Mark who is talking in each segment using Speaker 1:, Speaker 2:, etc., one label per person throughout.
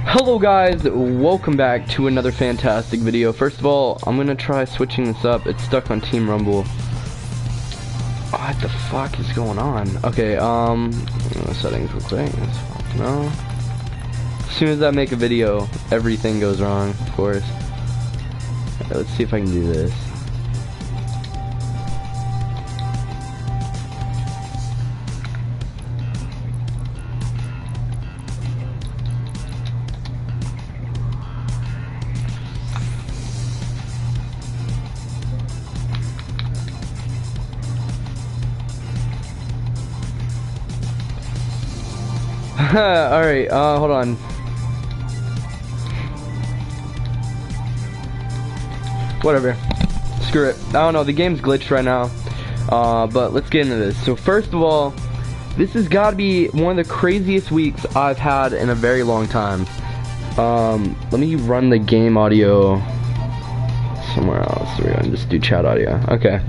Speaker 1: Hello guys, welcome back to another fantastic video. First of all, I'm gonna try switching this up. It's stuck on Team Rumble. What the fuck is going on? Okay, settings real quick. No. As soon as I make a video, everything goes wrong, of course. Okay, let's see if I can do this. Alright, hold on. Whatever. Screw it. I don't know, the game's glitched right now. But let's get into this. So first of all, this has got to be one of the craziest weeks I've had in a very long time. Let me run the game audio somewhere else. We're gonna just do chat audio. Okay.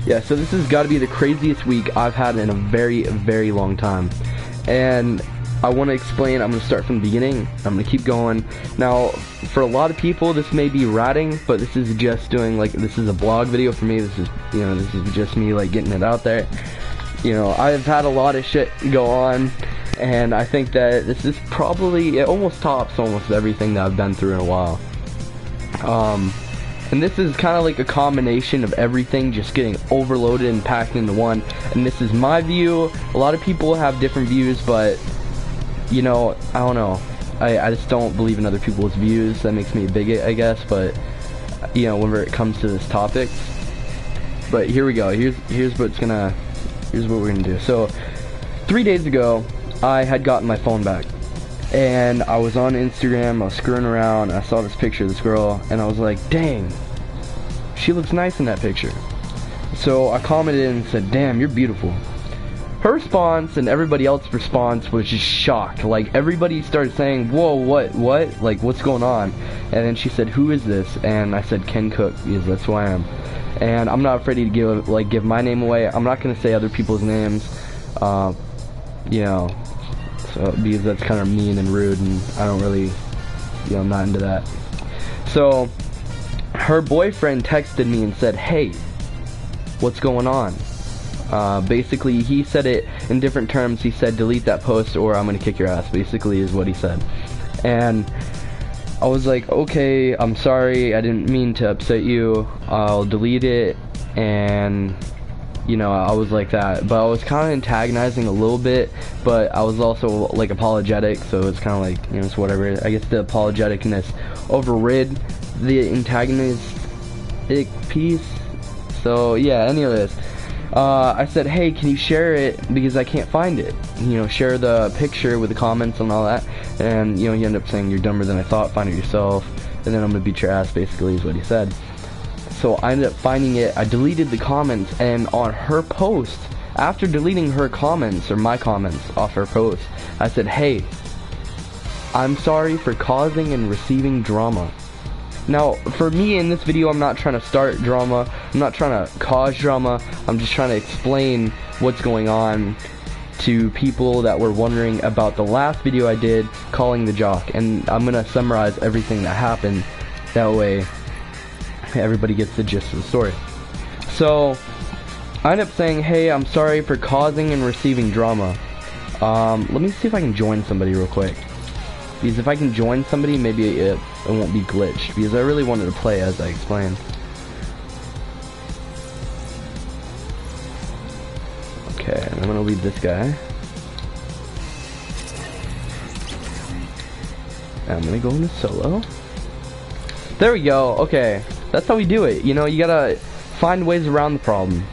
Speaker 1: Yeah, so this has got to be the craziest week I've had in a very, very long time. And I want to explain. I'm going to start from the beginning. I'm going to keep going. Now, for a lot of people, this may be ratting, but this is just doing, like, this is a blog video for me. This is, you know, this is just me, like, getting it out there. You know, I've had a lot of shit go on, and I think that this is probably, it almost tops almost everything that I've been through in a while. And this is kind of like a combination of everything just getting overloaded and packed into one. And this is my view. A lot of people have different views, but you know, I don't know. I just don't believe in other people's views. That makes me a bigot, I guess. But you know, whenever it comes to this topic. But here we go. Here's what we're gonna do. So 3 days ago, I had gotten my phone back, and I was on Instagram. I was screwing around. And I saw this picture of this girl, and I was like, dang, she looks nice in that picture. So I commented and said, damn, you're beautiful. Her response and everybody else's response was just shocked. Like, everybody started saying, whoa, what, like, what's going on? And then she said, who is this? And I said, Ken Cook, because that's who I am. And I'm not afraid to give my name away. I'm not going to say other people's names, you know, so, because that's kind of mean and rude, and I don't really, you know, I'm not into that. So her boyfriend texted me and said, hey, what's going on? Basically, he said it in different terms. He said, delete that post or I'm gonna kick your ass, basically, is what he said. And I was like, okay, I'm sorry, I didn't mean to upset you, I'll delete it. And you know, I was like that, but I was kind of antagonizing a little bit, but I was also like apologetic, so it's kind of like, you know, it's whatever. I guess the apologeticness overrid the antagonistic piece. So yeah, anyways, I said, hey, can you share it, because I can't find it, you know, share the picture with the comments and all that. And you know, he ended up saying, you're dumber than I thought, find it yourself, and then I'm gonna beat your ass, basically, is what he said. So I ended up finding it. I deleted the comments, and on her post, after deleting her comments, or my comments off her post, I said, hey, I'm sorry for causing and receiving drama. Now, for me in this video, I'm not trying to start drama, I'm not trying to cause drama, I'm just trying to explain what's going on to people that were wondering about the last video I did, calling the jock, and I'm gonna summarize everything that happened, that way everybody gets the gist of the story. So I ended up saying, hey, I'm sorry for causing and receiving drama. Let me see if I can join somebody real quick, because if I can join somebody, maybe it won't be glitched, because I really wanted to play as I explained. Okay, I'm gonna leave this guy, and I'm gonna go into solo. There we go. Okay, that's how we do it. You know, you gotta find ways around the problem.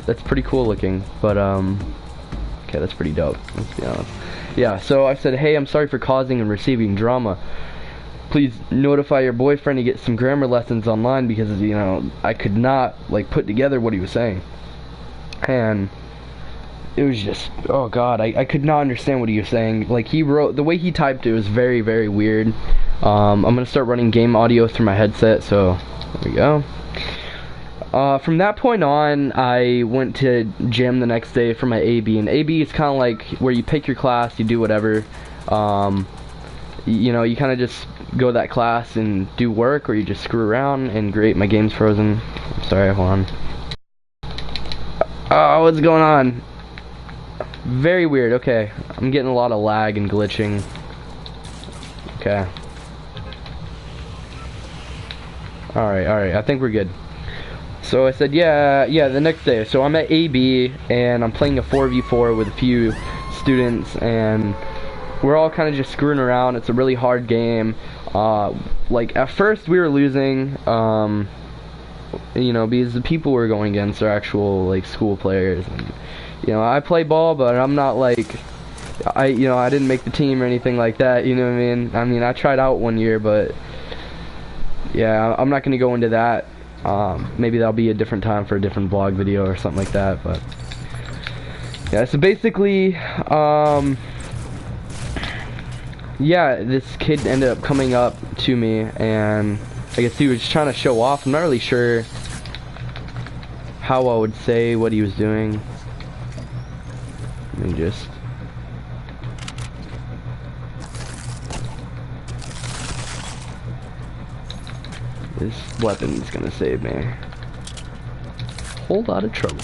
Speaker 1: That's pretty cool looking, but okay, that's pretty dope, let's be honest. Yeah, so I said, hey, I'm sorry for causing and receiving drama. Please notify your boyfriend to get some grammar lessons online, because, you know, I could not, like, put together what he was saying. And it was just, oh god, I could not understand what he was saying. Like, he wrote, the way he typed it was very, very weird. I'm gonna start running game audio through my headset, so there we go. From that point on, I went to gym the next day for my AB, and AB is kind of like where you pick your class, you do whatever. You know, you kind of just go to that class and do work, or you just screw around. And great, my game's frozen. Sorry, hold on. Oh, what's going on? Very weird. Okay, I'm getting a lot of lag and glitching. Okay. Alright, I think we're good. So I said, yeah, the next day. So I'm at AB, and I'm playing a 4v4 with a few students, and we're all kind of just screwing around. It's a really hard game. Like, at first we were losing, you know, because the people we're going against are actual, like, school players. And, you know, I play ball, but I'm not, like, I didn't make the team or anything like that, you know what I mean? I tried out one year, but, yeah, I'm not going to go into that. Maybe that'll be a different time for a different vlog video or something like that, but, yeah, so basically, yeah, this kid ended up coming up to me, and I guess he was just trying to show off. I'm not really sure how I would say what he was doing. Let me just... This weapon's gonna save me. Whole lot of trouble.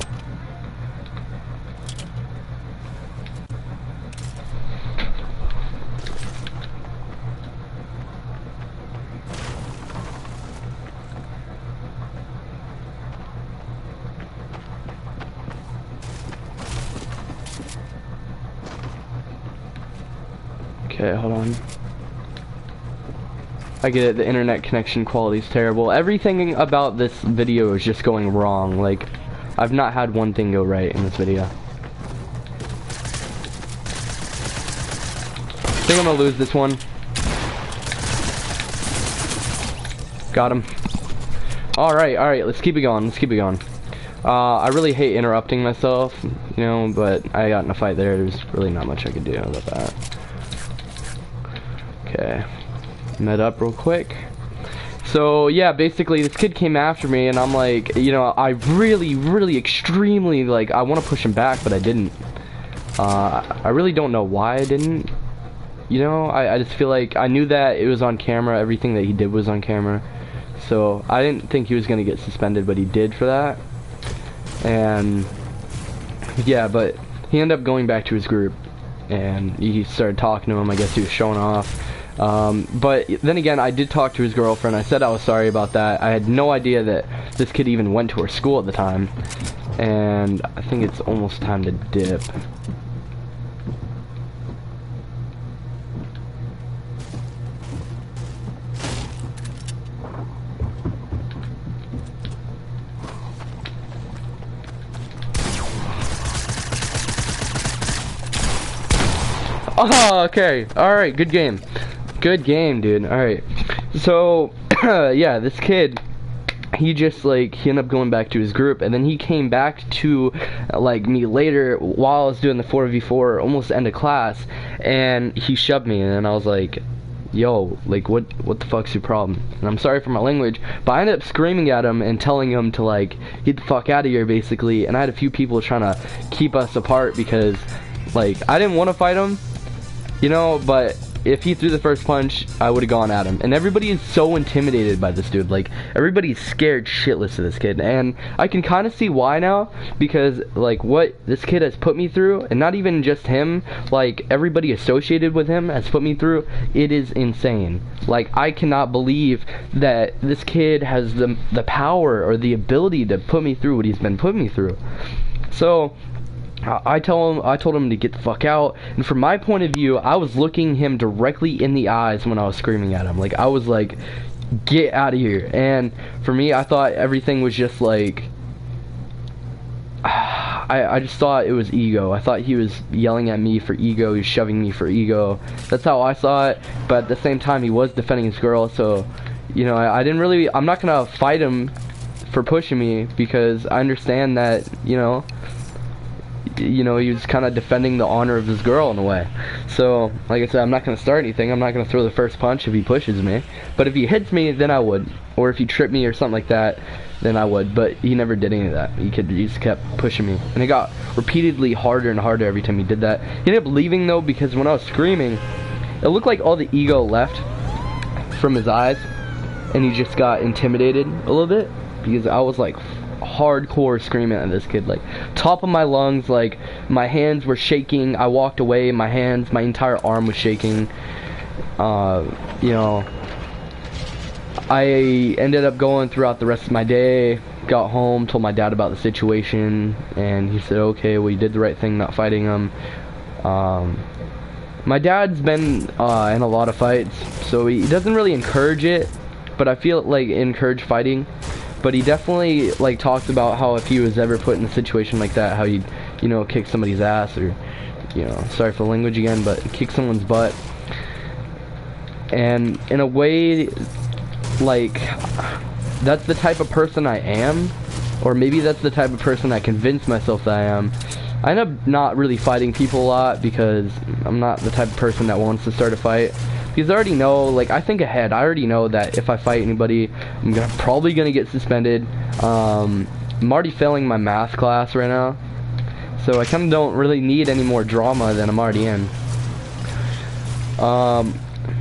Speaker 1: Okay, hold on. I get it, the internet connection quality is terrible. Everything about this video is just going wrong. Like, I've not had one thing go right in this video. I think I'm gonna lose this one. Got him. Alright, let's keep it going, I really hate interrupting myself, you know, but I got in a fight there. There's really not much I could do about that. Okay. Met up real quick. So yeah, basically this kid came after me, and I'm like, you know, I really extremely, like, I want to push him back, but I didn't. I really don't know why I didn't. You know, I just feel like I knew that it was on camera. Everything that he did was on camera, so I didn't think he was gonna get suspended, but he did for that. And yeah, but he ended up going back to his group, and he started talking to him. I guess he was showing off. But then again, I did talk to his girlfriend. I said I was sorry about that. I had no idea that this kid even went to her school at the time. And I think it's almost time to dip. Oh, okay. Alright, good game. Good game, dude. Alright. So, yeah, this kid, he just, like, he ended up going back to his group, and then he came back to, like, me later while I was doing the 4v4, almost end of class, and he shoved me, and I was like, yo, like, what the fuck's your problem? And I'm sorry for my language, but I ended up screaming at him and telling him to, like, get the fuck out of here, basically, and I had a few people trying to keep us apart because, like, I didn't want to fight him, you know, but if he threw the first punch, I would have gone at him. And everybody is so intimidated by this dude. Like, everybody's scared shitless of this kid. And I can kind of see why now, because, like, what this kid has put me through, and not even just him, like, everybody associated with him has put me through, it is insane. Like, I cannot believe that this kid has the power or the ability to put me through what he's been putting me through. So I told him to get the fuck out, and from my point of view, I was looking him directly in the eyes when I was screaming at him. Like, I was like, get out of here. And for me, I thought everything was just like, I just thought it was ego. I thought he was yelling at me for ego, he was shoving me for ego. That's how I saw it, but at the same time, he was defending his girl, so, you know, I'm not gonna fight him for pushing me, because I understand that, you know, he was kind of defending the honor of his girl in a way. So, like I said, I'm not going to start anything. I'm not going to throw the first punch if he pushes me. But if he hits me, then I would. or if he tripped me or something like that, then I would. But he never did any of that. He just kept pushing me, and it got repeatedly harder and harder every time he did that. He ended up leaving though, because when I was screaming, it looked like all the ego left from his eyes, and he just got intimidated a little bit, because I was like hardcore screaming at this kid, like top of my lungs, like my hands were shaking. I walked away, my entire arm was shaking. You know, I ended up going throughout the rest of my day, got home, told my dad about the situation, and he said, okay, well, you did the right thing not fighting him. My dad's been in a lot of fights, so he doesn't really encourage it, but I feel like encourage fighting. But he definitely like talks about how if he was ever put in a situation like that, how he'd, you know, kick somebody's ass, or, you know, sorry for the language again, but kick someone's butt. And in a way, like, that's the type of person I am, or maybe that's the type of person I convince myself that I am. I end up not really fighting people a lot, because I'm not the type of person that wants to start a fight. Because I already know, like, I think ahead. I already know that if I fight anybody, I'm probably gonna get suspended. I'm already failing my math class right now, so I kind of don't really need any more drama than I'm already in.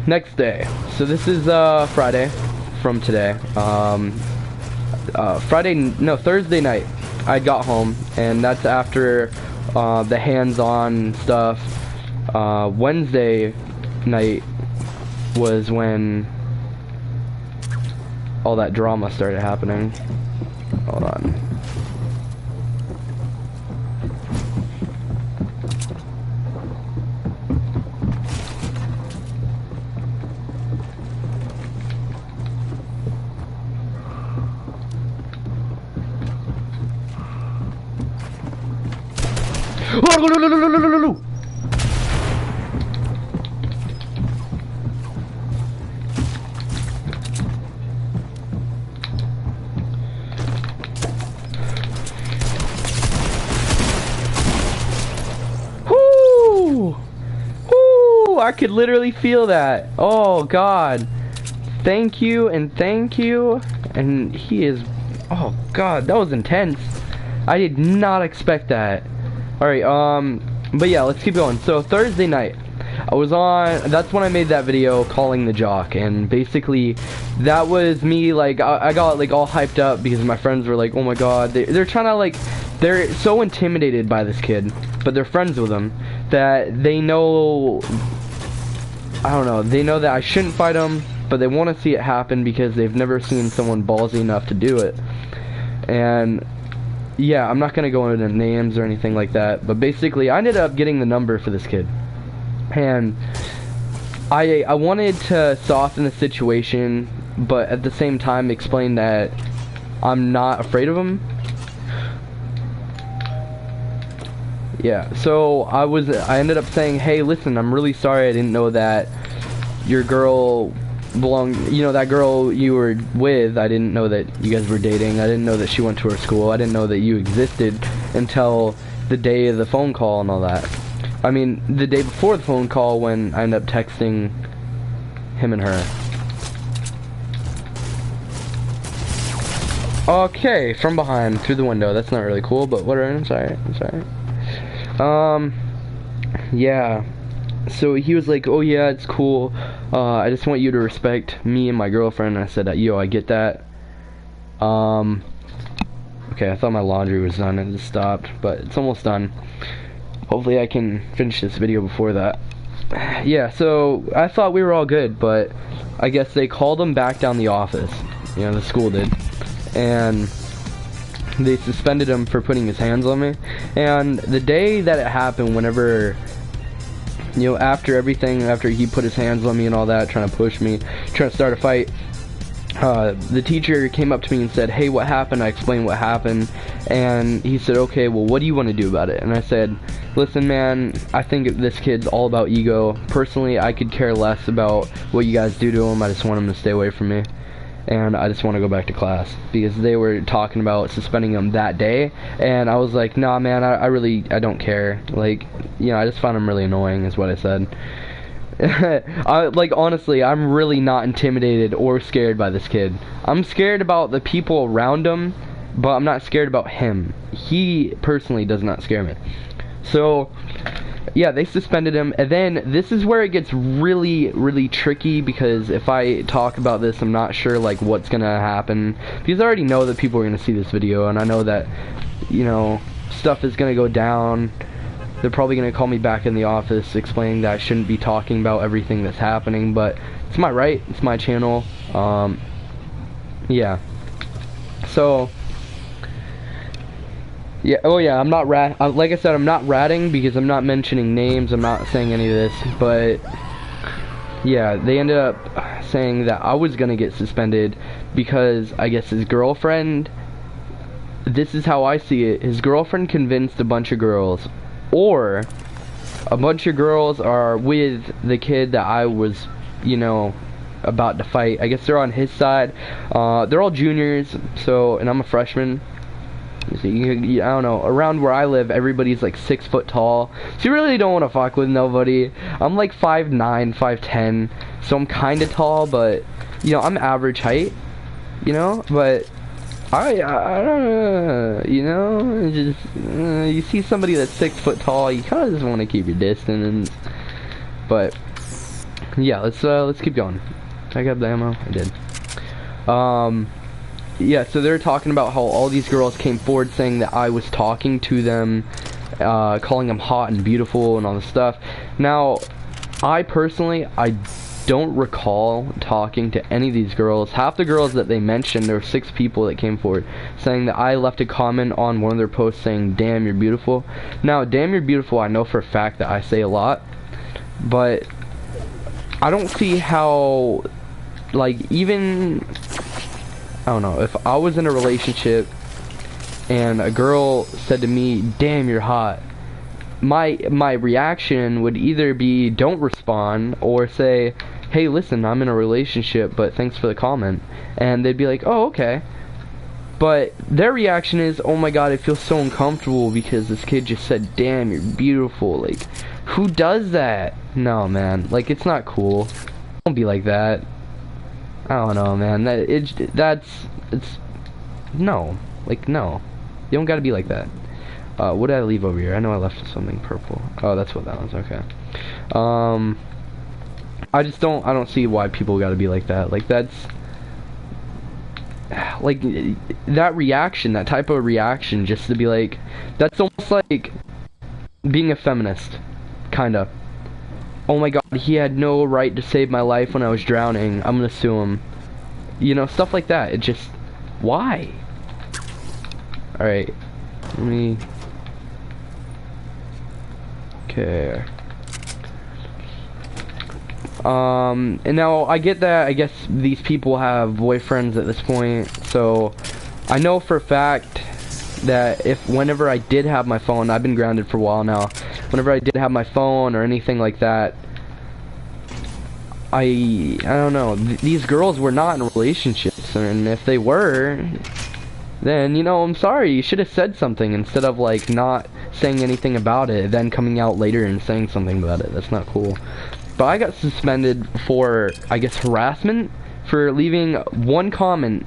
Speaker 1: Next day. So this is Friday from today. Thursday night I got home, and that's after the hands-on stuff. Wednesday night was when all that drama started happening. Hold on. I could literally feel that. Oh God, thank you and thank you. And he is, oh God, that was intense. I did not expect that. Alright, but yeah, let's keep going. So Thursday night, I was on, that's when I made that video calling the jock, and basically that was me, like, I got like all hyped up because my friends were like, oh my God, they're trying to, like, they're so intimidated by this kid, but they're friends with him, that they know, I don't know, they know that I shouldn't fight him, but they want to see it happen because they've never seen someone ballsy enough to do it. And yeah, I'm not gonna go into names or anything like that, but basically I ended up getting the number for this kid, and I wanted to soften the situation, but at the same time explain that I'm not afraid of him. Yeah, so I ended up saying, hey, listen, I'm really sorry, I didn't know that your girl belonged, you know, that girl you were with, I didn't know that you guys were dating, I didn't know that she went to her school, I didn't know that you existed until the day of the phone call and all that. I mean, the day before the phone call, when I ended up texting him and her. Okay, from behind, through the window, that's not really cool, but whatever, I'm sorry. Yeah, so he was like, oh yeah, it's cool, I just want you to respect me and my girlfriend. And I said, yo, I get that. Okay, I thought my laundry was done and it just stopped, but it's almost done. Hopefully I can finish this video before that. Yeah, so I thought we were all good, but I guess they called him back down the office, you know, the school did, and they suspended him for putting his hands on me. And the day that it happened, whenever, you know, after everything, after he put his hands on me and all that, trying to push me, trying to start a fight, the teacher came up to me and said, hey, what happened? I explained what happened, and he said, okay, well, what do you want to do about it? And I said, listen, man, I think this kid's all about ego. Personally, I could care less about what you guys do to him. I just want him to stay away from me, and I just want to go back to class, because they were talking about suspending him that day, and I was like, nah, man, I don't care, like, you know, I just found him really annoying, is what I said. like, honestly, I'm really not intimidated or scared by this kid. I'm scared about the people around him, but I'm not scared about him. He personally does not scare me. So, yeah, they suspended him, and then this is where it gets really, really tricky, because if I talk about this, I'm not sure, like, what's gonna happen, because I already know that people are gonna see this video, and I know that, you know, stuff is gonna go down. They're probably gonna call me back in the office explaining that I shouldn't be talking about everything that's happening, but it's my right, it's my channel. Yeah. So, yeah, oh yeah, I'm not like I said, I'm not ratting because I'm not mentioning names, I'm not saying any of this, but yeah, they ended up saying that I was gonna get suspended because I guess his girlfriend, this is how I see it, his girlfriend convinced a bunch of girls, or a bunch of girls are with the kid that I was, you know, about to fight. I guess they're on his side. They're all juniors, so, and I'm a freshman. I don't know, around where I live, everybody's like 6 foot tall, so you really don't want to fuck with nobody. I'm like 5'9", 5'10", so I'm kind of tall, but, you know, I'm average height, you know, but I don't know, you know, just, you see somebody that's 6 foot tall, you kind of just want to keep your distance, but, yeah, let's keep going. Did I grab the ammo? I did. Yeah, so they're talking about how all these girls came forward saying that I was talking to them, calling them hot and beautiful and all this stuff. Now, I personally, I don't recall talking to any of these girls. Half the girls that they mentioned, there were 6 people that came forward saying that I left a comment on one of their posts saying, "Damn, you're beautiful." Now, "Damn, you're beautiful," I know for a fact that I say a lot, but I don't see how, like, even, I don't know, if I was in a relationship and a girl said to me, "Damn, you're hot," my reaction would either be don't respond or say, "Hey, listen, I'm in a relationship, but thanks for the comment," and they'd be like, "Oh, okay." But their reaction is, "Oh my god, I feel so uncomfortable because this kid just said, 'Damn, you're beautiful.'" Like, who does that? No, man, like, it's not cool. Don't be like that. I don't know, man. It's no, like, no. You don't gotta be like that. What did I leave over here? I know I left something purple. Oh, that's what that was. Okay. I don't see why people gotta be like that. Like, that's, like, that reaction, that type of reaction, just to be like, that's almost like being a feminist, kinda. "Oh my god, he had no right to save my life when I was drowning. I'm gonna sue him." You know, stuff like that. It just, why? Alright. Let me... Okay. And now, I get that, I guess these people have boyfriends at this point, so I know for a fact that whenever I did have my phone, I've been grounded for a while now, whenever I did have my phone or anything like that, I don't know, these girls were not in relationships, and if they were, then, you know, I'm sorry, you should have said something instead of, like, not saying anything about it, then coming out later and saying something about it. That's not cool. But I got suspended for, I guess, harassment, for leaving one comment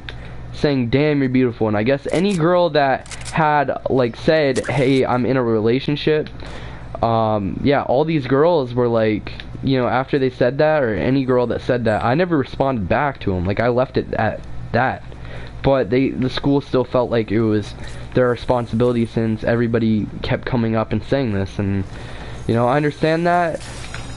Speaker 1: saying, "Damn, you're beautiful," and I guess any girl that had, like, said, "Hey, I'm in a relationship," yeah, all these girls were like, you know, after they said that, or any girl that said that, I never responded back to them. Like, I left it at that. But the school still felt like it was their responsibility since everybody kept coming up and saying this, and, you know, I understand that,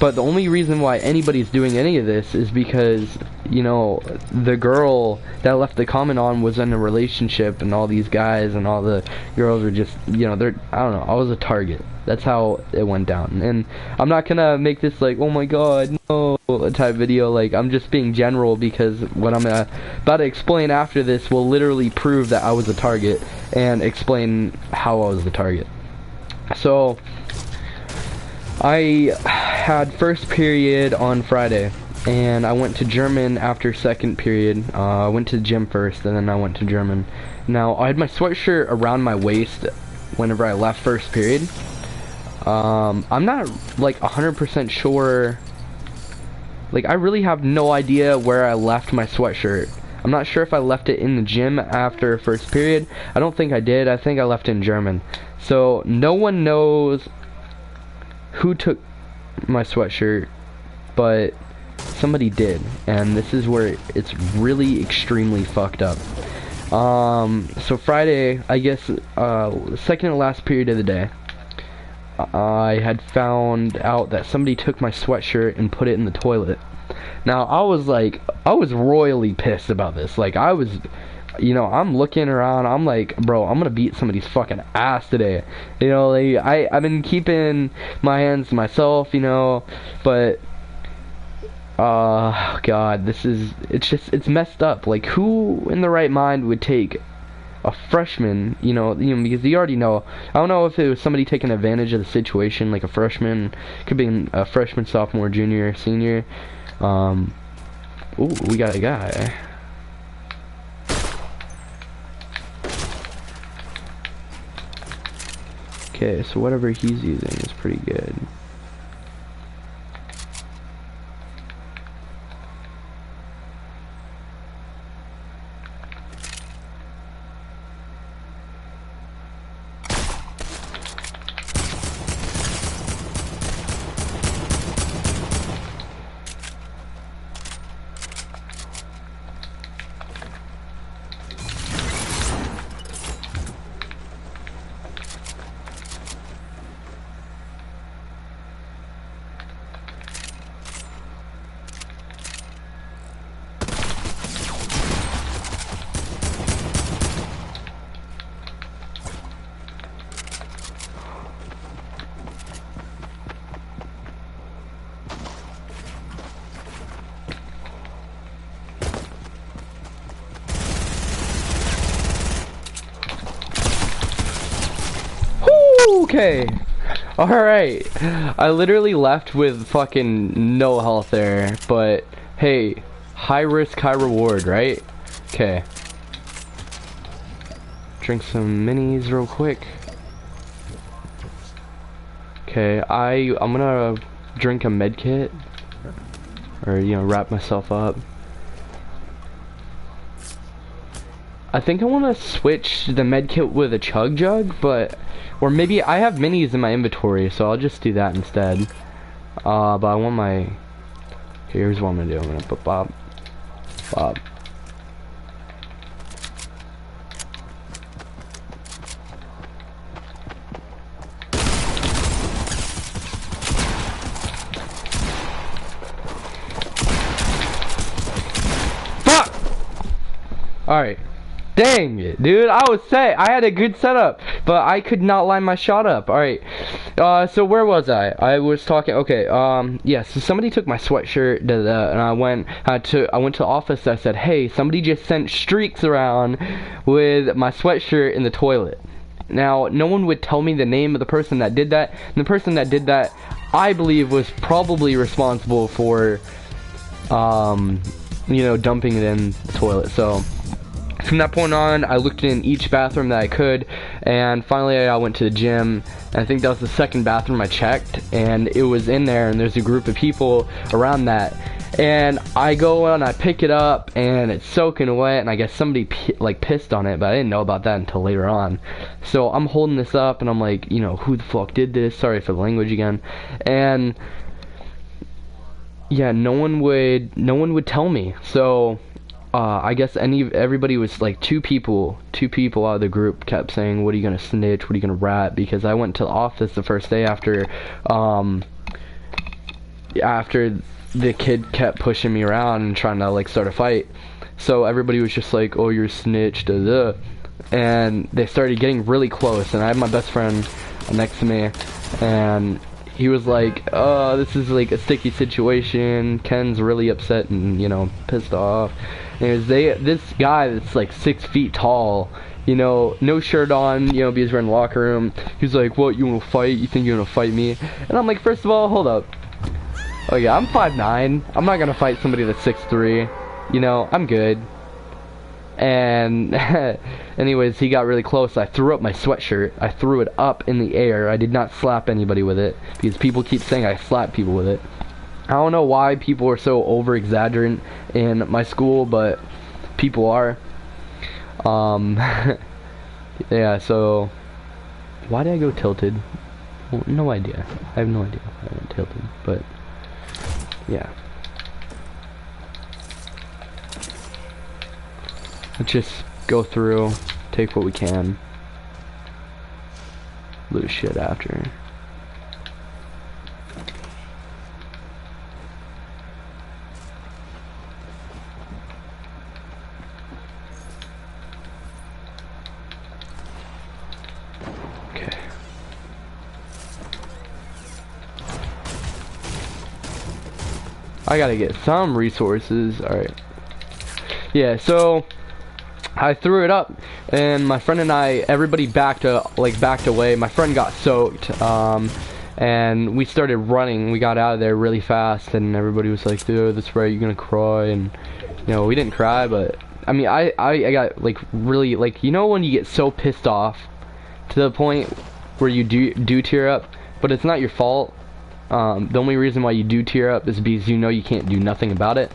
Speaker 1: but the only reason why anybody's doing any of this is because, you know, the girl that left the comment on was in a relationship, and all these guys and all the girls were just, you know, I don't know, I was a target. That's how it went down. And I'm not gonna make this like, "Oh my god, no," type video. Like, I'm just being general, because what I'm about to explain after this will literally prove that I was a target and explain how I was the target. So, I had first period on Friday, and I went to German after second period. I went to the gym first, and then I went to German. Now, I had my sweatshirt around my waist whenever I left first period. I'm not, like, 100% sure Like, I really have no idea where I left my sweatshirt. I'm not sure if I left it in the gym after first period. I don't think I did. I think I left it in German. So no one knows who took my sweatshirt, but somebody did, and this is where it's really extremely fucked up. So Friday, I guess, second to last period of the day, I had found out that somebody took my sweatshirt and put it in the toilet. Now, I was royally pissed about this. Like, I was, you know, I'm looking around, I'm like, bro, I'm gonna beat somebody's fucking ass today. You know, like, I've been keeping my hands to myself, you know, but, God, it's messed up. Like, who in the right mind would take a freshman, you know, because you already know, I don't know if it was somebody taking advantage of the situation, like a freshman, could be a freshman, sophomore, junior, senior. Ooh, we got a guy. Okay, so whatever he's using is pretty good. Okay. Alright. I literally left with fucking no health there, but hey, high risk, high reward, right? Okay. Drink some minis real quick. Okay, I'm gonna drink a med kit, or, you know, wrap myself up. I think I want to switch the med kit with a chug jug, but, or maybe I have minis in my inventory, so I'll just do that instead. But I want my, here's what I'm gonna do. I'm gonna put Bob. Fuck! Alright. Dang it, dude. I had a good setup, but I could not line my shot up. Alright. So where was I? I was talking, okay, yeah, so somebody took my sweatshirt, and I went to the office. I said, hey, somebody just sent streaks around with my sweatshirt in the toilet. Now, no one would tell me the name of the person that did that, and the person that did that, I believe, was probably responsible for, you know, dumping it in the toilet. So from that point on, I looked in each bathroom that I could, and finally I went to the gym, and I think that was the second bathroom I checked, and it was in there, and there's a group of people around that, and I go and I pick it up, and it's soaking wet, and I guess somebody like pissed on it, but I didn't know about that until later on. So I'm holding this up, and I'm like, you know, who the fuck did this? Sorry for the language again. And yeah, no one would tell me. So I guess everybody was like two people out of the group kept saying, what are you gonna snitch, what are you gonna rat? Because I went to the office the first day after the kid kept pushing me around and trying to like start a fight. So everybody was just like, oh, you're snitched, and they started getting really close, and I had my best friend next to me, and he was like, oh, this is like a sticky situation, Ken's really upset and, you know, pissed off. And this guy that's like 6 feet tall, you know, no shirt on, you know, because we're in the locker room. He's like, what, you wanna fight? You think you're gonna fight me? And I'm like, first of all, hold up. Oh yeah, I'm 5'9". I'm not gonna fight somebody that's 6'3". You know, I'm good. And anyways, he got really close. I threw up my sweatshirt. I threw it up in the air. I did not slap anybody with it, because people keep saying I slap people with it. I don't know why people are so over exaggerant in my school, but people are. Yeah, so why did I go tilted? Well, no idea. I have no idea why I went tilted, but yeah. Let's just go through, take what we can, lose shit after. Okay. I gotta get some resources. Alright. Yeah, so I threw it up, and my friend and I, everybody backed away. My friend got soaked, and we started running. We got out of there really fast, and everybody was like, "Dude, that's right, you're gonna cry." And you know, we didn't cry, but I mean, I got like really, like, you know when you get so pissed off to the point where you do tear up, but it's not your fault. The only reason why you do tear up is because you know you can't do nothing about it.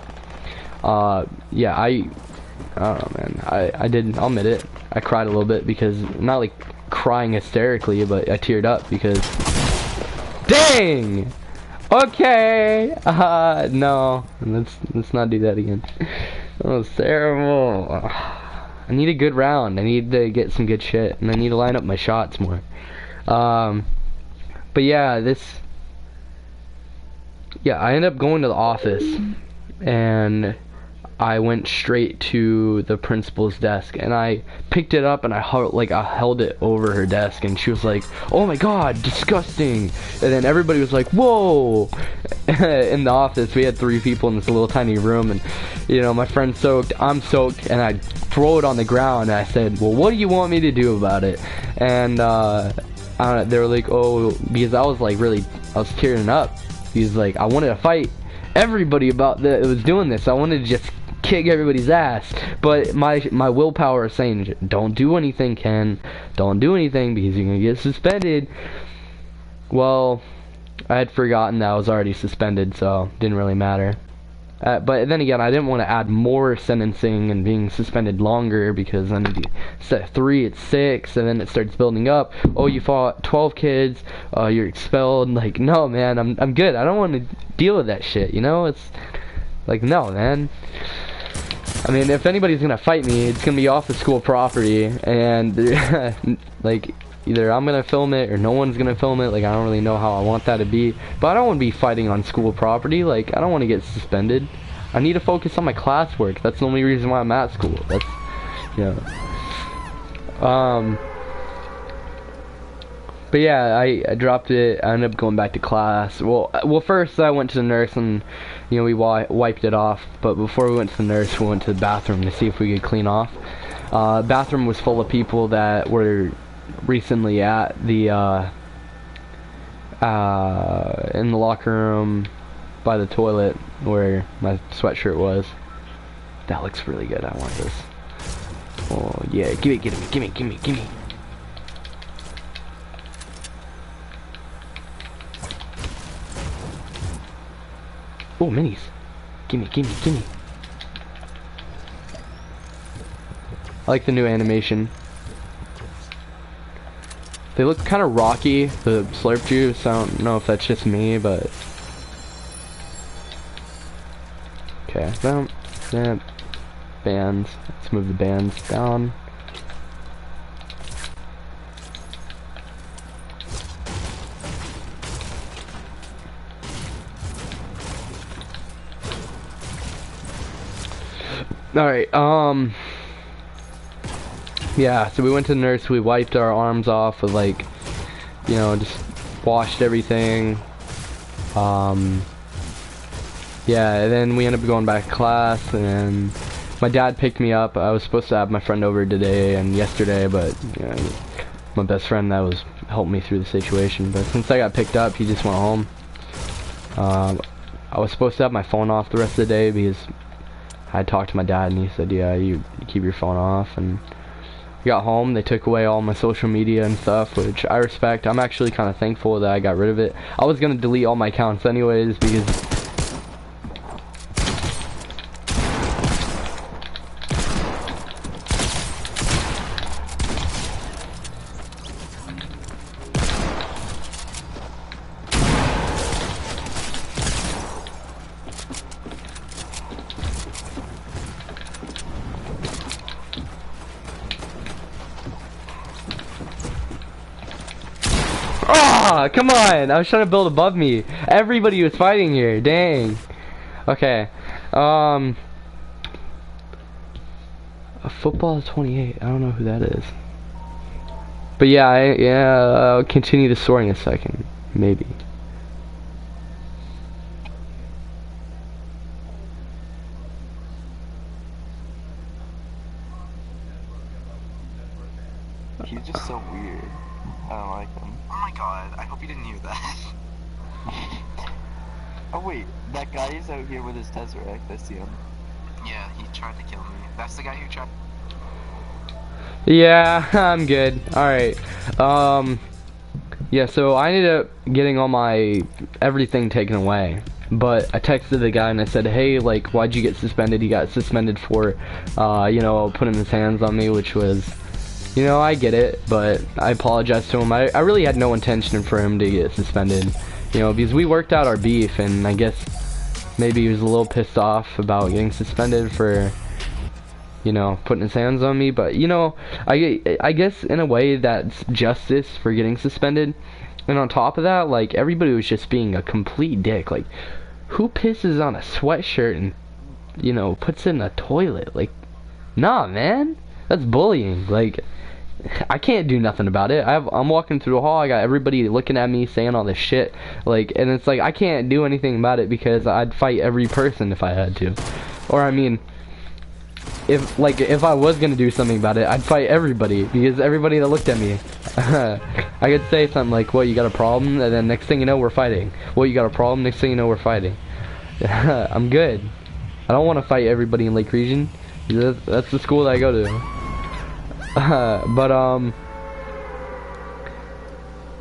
Speaker 1: Yeah, I don't know, man. I did, I'll admit it. I cried a little bit because, not like crying hysterically, but I teared up because, dang! Okay! No. Let's not do that again. That was terrible. I need a good round. I need to get some good shit, and I need to line up my shots more. But yeah, I ended up going to the office, and I went straight to the principal's desk, and I picked it up, and I held it over her desk, and she was like, "Oh my god, disgusting!" And then everybody was like, "Whoa!" In the office, we had 3 people in this little tiny room, and you know, my friend's soaked, I'm soaked, and I throw it on the ground, and I said, "Well, what do you want me to do about it?" And they were like, "Oh," because I was tearing up. He's like, I wanted to fight everybody about that was doing this. I wanted to just kick everybody's ass, but my willpower is saying, don't do anything, Ken, don't do anything because you're gonna get suspended. Well, I had forgotten that I was already suspended, so it didn't really matter. But then again, I didn't want to add more sentencing and being suspended longer, because then instead of 3, it's 6, and then it starts building up. Oh, you fought 12 kids, you're expelled. Like, no, man, I'm good. I don't want to deal with that shit, you know? It's like, no, man. I mean, if anybody's gonna fight me, it's gonna be off the school property, and like, either I'm gonna film it or no one's gonna film it. Like, I don't really know how I want that to be, but I don't want to be fighting on school property. Like, I don't want to get suspended. I need to focus on my classwork. That's the only reason why I'm at school. That's, you know. But yeah, I dropped it. I ended up going back to class. Well, first I went to the nurse, and you know, we wiped it off. But before we went to the nurse, we went to the bathroom to see if we could clean off. Bathroom was full of people that were recently at the in the locker room by the toilet where my sweatshirt was. That looks really good. I want this. Oh yeah, give me. Oh, minis. Gimme. I like the new animation. They look kind of rocky, the slurp juice. I don't know if that's just me, but... Okay, bands. Let's move the bands down. Alright, yeah, so we went to the nurse, we wiped our arms off with, like, you know, just washed everything. Yeah, and then we ended up going back to class, and my dad picked me up. I was supposed to have my friend over today and yesterday, but, you know, my best friend that was helping me through the situation. But since I got picked up, he just went home. I was supposed to have my phone off the rest of the day because I talked to my dad, and he said, yeah, you keep your phone off. And I got home, they took away all my social media and stuff, which I respect. I'm actually kind of thankful that I got rid of it. I was going to delete all my accounts anyways, because Ah, come on! I was trying to build above me. Everybody was fighting here. Dang. Okay. A football 28. I don't know who that is. But yeah, I'll continue the story in a second. Maybe.
Speaker 2: He's just so weird. I don't like him.
Speaker 3: Oh my god, I hope you didn't hear that.
Speaker 2: Oh wait, that guy is out here with his Tesseract. I see him.
Speaker 3: Yeah, he tried to kill me. That's the guy who tried.
Speaker 1: Yeah, I'm good. Alright. Yeah, so I ended up getting all my everything taken away. But I texted the guy and I said, hey, like, why'd you get suspended? He got suspended for, you know, putting his hands on me, which was, you know, I get it, but I apologized to him. I really had no intention for him to get suspended, you know, because we worked out our beef, and I guess maybe he was a little pissed off about getting suspended for, you know, putting his hands on me. But, you know, I guess in a way that's justice for getting suspended. And on top of that, like, everybody was just being a complete dick. Like, who pisses on a sweatshirt and, you know, puts it in a toilet? Like, nah, man, that's bullying. Like, I can't do nothing about it. I'm walking through the hall, I got everybody looking at me saying all this shit, like, and it's like I can't do anything about it because I'd fight every person if I had to. Or I mean, if I was gonna do something about it, I'd fight everybody, because everybody that looked at me, I could say something like, "What, you got a problem?" And then next thing you know, we're fighting. "What, you got a problem?" Next thing you know, we're fighting. I'm good. I don't want to fight everybody in Lake Region. That's the school that I go to.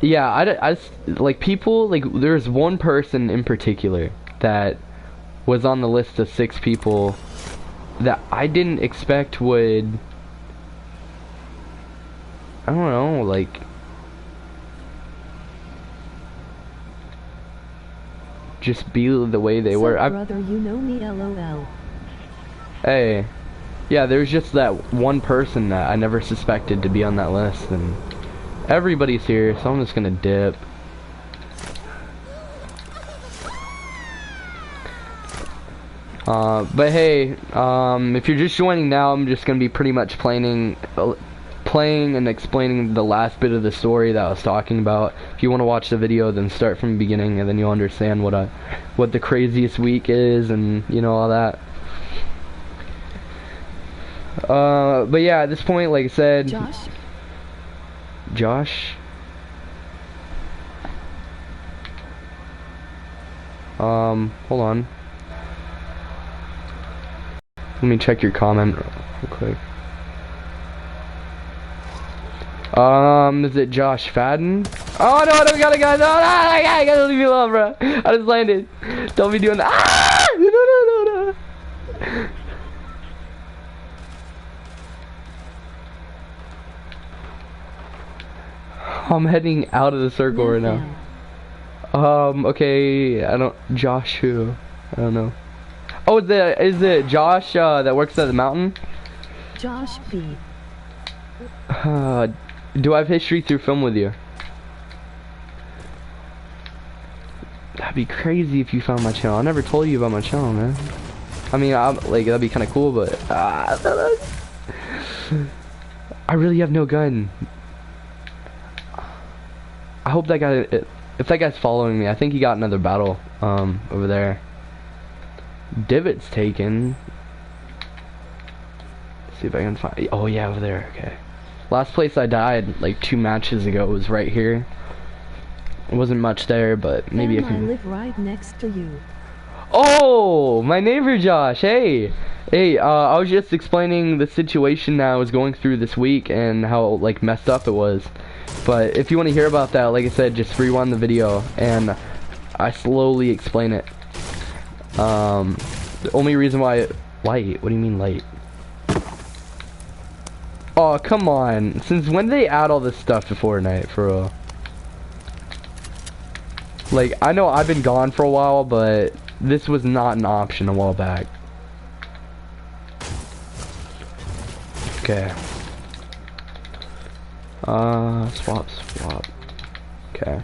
Speaker 1: Yeah, I like, people, like, there's one person in particular that was on the list of 6 people that I didn't expect would, I don't know, like, just be the way they were.
Speaker 4: Brother, you know me, LOL.
Speaker 1: Hey. Yeah, there's just that one person that I never suspected to be on that list, and everybody's here, so I'm just gonna dip. But hey, if you're just joining now, I'm just gonna be pretty much playing and explaining the last bit of the story that I was talking about. If you want to watch the video, then start from the beginning, and then you'll understand what the craziest week is, and you know, all that. But yeah, at this point, like I said, Josh, hold on, let me check your comment real quick. Is it Josh Fadden? Oh no, I don't got a guy. No, I gotta leave me alone, bro. I just landed. Don't be doing that. Ah! No. I'm heading out of the circle right now. Okay, Josh who? I don't know. Oh, is it Josh, that works at the mountain?
Speaker 4: Josh B.
Speaker 1: Do I have history through film with you? That'd be crazy if you found my channel. I never told you about my channel, man. I mean, like, that'd be kind of cool, but, I really have no gun. I hope that guy, if that guy's following me, I think he got another battle, over there. Divot's taken. Let's see if I can find, oh yeah, over there, okay. Last place I died, like 2 matches ago, was right here. It wasn't much there, but maybe I can.
Speaker 4: I live right next to you.
Speaker 1: Oh, my neighbor Josh, hey! Hey, I was just explaining the situation that I was going through this week and how, like, messed up it was. But if you want to hear about that, like I said, just rewind the video and I slowly explain it. The only reason why light, what do you mean light? Oh, come on. Since when did they add all this stuff to Fortnite, for real? Like, I know I've been gone for a while, but this was not an option a while back. Okay. Swap. Okay.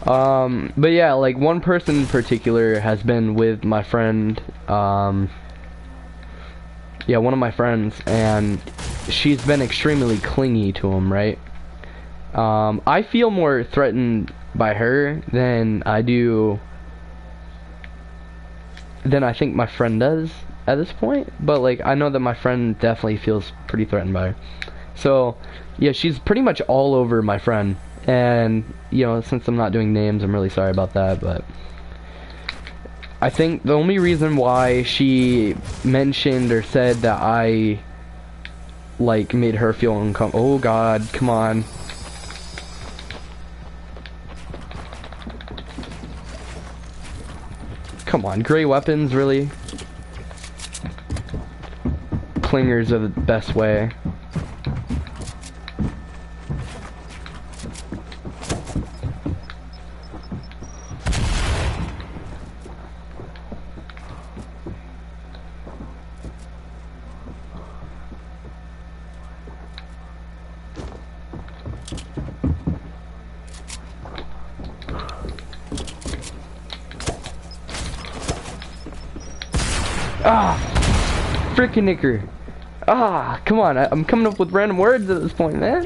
Speaker 1: But yeah, like one person in particular has been with my friend, yeah, one of my friends, and she's been extremely clingy to him, right? I feel more threatened by her than I think my friend does at this point, but like I know that my friend definitely feels pretty threatened by her. So yeah, she's pretty much all over my friend, and you know, since I'm not doing names, I'm really sorry about that, but I think the only reason why she mentioned or said that I like made her feel uncomfortable. Oh god, come on. Come on, gray weapons, really? Clingers are the best way. Ah, frickin' knicker. Ah, come on, I'm coming up with random words at this point, man.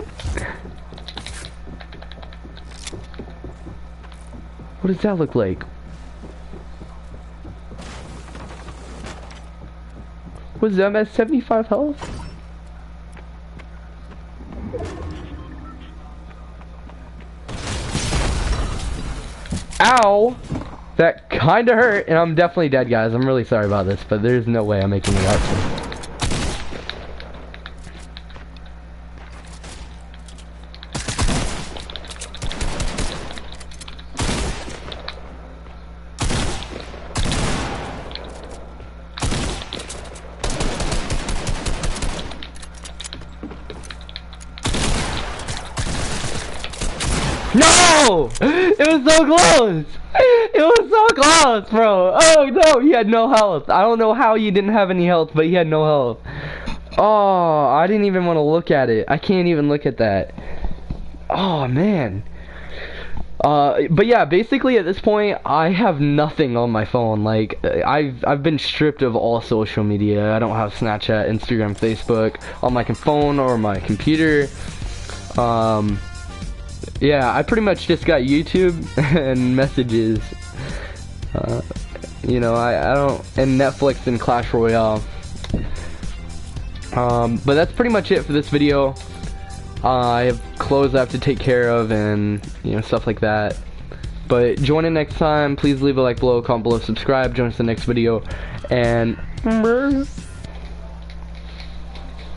Speaker 1: What does that look like? What is that, at 75 health? Ow! That kinda hurt, and I'm definitely dead, guys. I'm really sorry about this, but there's no way I'm making it out. No! It was so close! It was so close, bro! Oh no, he had no health. I don't know how he didn't have any health, but he had no health. Oh, I didn't even want to look at it. I can't even look at that. Oh man. But yeah, basically at this point, I have nothing on my phone. Like, I've been stripped of all social media. I don't have Snapchat, Instagram, Facebook on my phone or my computer. Yeah, I pretty much just got YouTube and messages. You know, I don't, and Netflix and Clash Royale. But that's pretty much it for this video. I have clothes I have to take care of and, you know, stuff like that. But join in next time. Please leave a like below, comment below, subscribe, join us in the next video, and